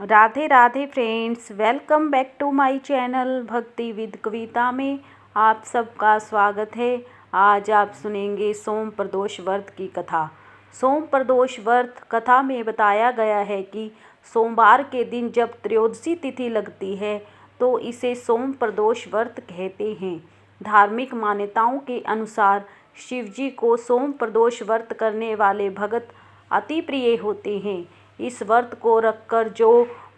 Radhe Radhe friends, welcome back to my channel Bhakti with Kavita में आप सबका स्वागत है। आज आप सुनेंगे सोम प्रदोष व्रत की कथा। सोम प्रदोष व्रत कथा में बताया गया है कि सोमवार के दिन जब त्रयोदशी तिथि लगती है तो इसे सोम प्रदोष व्रत कहते हैं। धार्मिक मान्यताओं के अनुसार शिवजी को सोम प्रदोष व्रत करने वाले भगत अति प्रिय होते हैं। इस व्रत को रखकर जो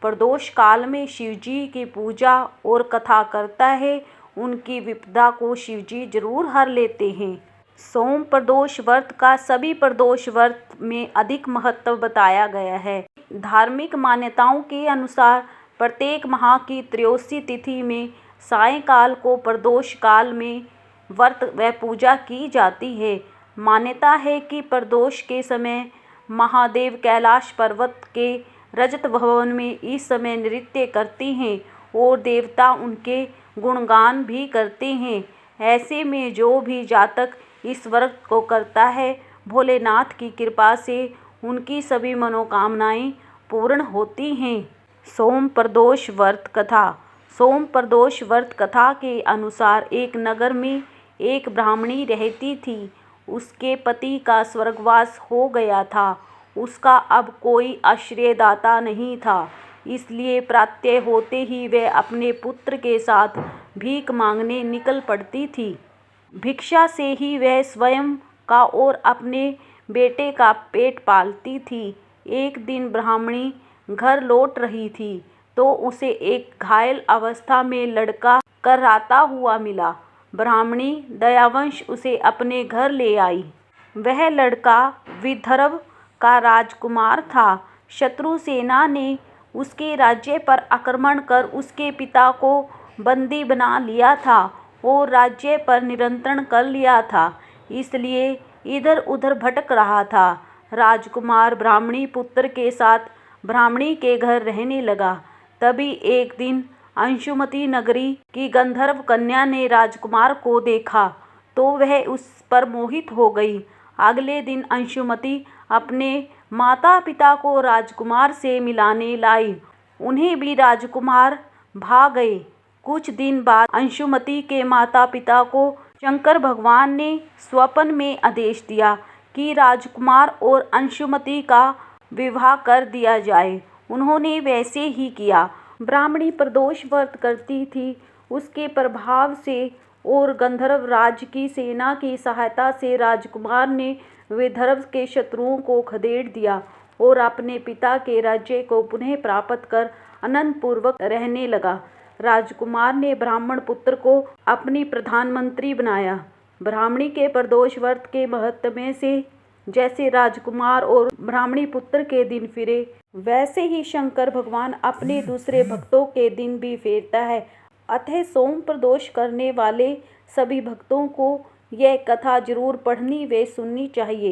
प्रदोष काल में शिवजी की पूजा और कथा करता है उनकी विपदा को शिवजी जरूर हर लेते हैं। सोम प्रदोष व्रत का सभी प्रदोष व्रत में अधिक महत्व बताया गया है। धार्मिक मान्यताओं के अनुसार प्रत्येक माह की त्रयोदशी तिथि में सायंकाल को प्रदोष काल में व्रत व पूजा की जाती है। मान्यता है कि प्रदोष के समय महादेव कैलाश पर्वत के रजत भवन में इस समय नृत्य करते हैं और देवता उनके गुणगान भी करते हैं। ऐसे में जो भी जातक इस व्रत को करता है भोलेनाथ की कृपा से उनकी सभी मनोकामनाएं पूर्ण होती हैं। सोम प्रदोष व्रत कथा। सोम प्रदोष व्रत कथा के अनुसार एक नगर में एक ब्राह्मणी रहती थी। उसके पति का स्वर्गवास हो गया था। उसका अब कोई आश्रयदाता नहीं था, इसलिए प्रातः होते ही वह अपने पुत्र के साथ भीख मांगने निकल पड़ती थी। भिक्षा से ही वह स्वयं का और अपने बेटे का पेट पालती थी। एक दिन ब्राह्मणी घर लौट रही थी तो उसे एक घायल अवस्था में लड़का कराता हुआ मिला। ब्राह्मणी दयावश उसे अपने घर ले आई। वह लड़का विदर्भ का राजकुमार था। शत्रु सेना ने उसके राज्य पर आक्रमण कर उसके पिता को बंदी बना लिया था और राज्य पर नियंत्रण कर लिया था, इसलिए इधर उधर भटक रहा था। राजकुमार ब्राह्मणी पुत्र के साथ ब्राह्मणी के घर रहने लगा। तभी एक दिन अंशुमति नगरी की गंधर्व कन्या ने राजकुमार को देखा तो वह उस पर मोहित हो गई। अगले दिन अंशुमति अपने माता पिता को राजकुमार से मिलाने लाई। उन्हें भी राजकुमार भा गए। कुछ दिन बाद अंशुमति के माता पिता को शंकर भगवान ने स्वप्न में आदेश दिया कि राजकुमार और अंशुमति का विवाह कर दिया जाए। उन्होंने वैसे ही किया। ब्राह्मणी प्रदोष व्रत करती थी। उसके प्रभाव से और गंधर्व राज की सेना की सहायता से राजकुमार ने विदर्भ के शत्रुओं को खदेड़ दिया और अपने पिता के राज्य को पुनः प्राप्त कर आनंद पूर्वक रहने लगा। राजकुमार ने ब्राह्मण पुत्र को अपनी प्रधानमंत्री बनाया। ब्राह्मणी के प्रदोष व्रत के महत्व में से जैसे राजकुमार और ब्राह्मणी पुत्र के दिन फिरे वैसे ही शंकर भगवान अपने दूसरे भक्तों के दिन भी फेरता है। अतः सोम प्रदोष करने वाले सभी भक्तों को यह कथा जरूर पढ़नी व सुननी चाहिए।